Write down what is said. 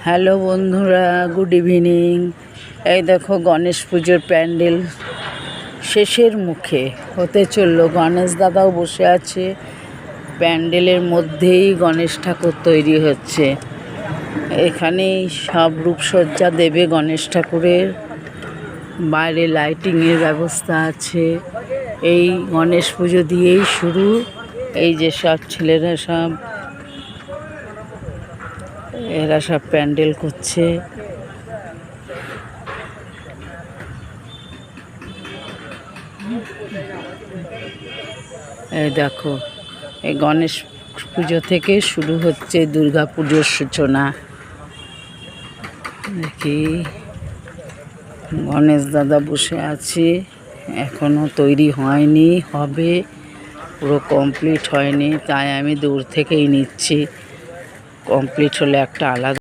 Hello বন্ধুরা, good evening. এই দেখো গণেশ পুজোর প্যান্ডেল শেষের মুখে হতে চললো। গণেশ দাদাও বসে আছে, প্যান্ডেলের মধ্যেই গণেশ ঠাকুর তৈরি হচ্ছে। এখানেই সব রূপসজ্জা দেবে গণেশ ঠাকুরের। বাইরে লাইটিংয়ের ব্যবস্থা আছে। এই গণেশ পুজো দিয়েই শুরু। এই যে সব ছেলেরা এরা সব প্যান্ডেল করছে। এই দেখো, এই গণেশ পুজো থেকে শুরু হচ্ছে দুর্গা পুজোর সূচনা। দেখি গণেশ দাদা বসে আছে, এখনো তৈরি হয়নি, হবে, পুরো কমপ্লিট হয়নি, তাই আমি দূর থেকেই নিচ্ছি। কমপ্লিট হলে একটা আলাদা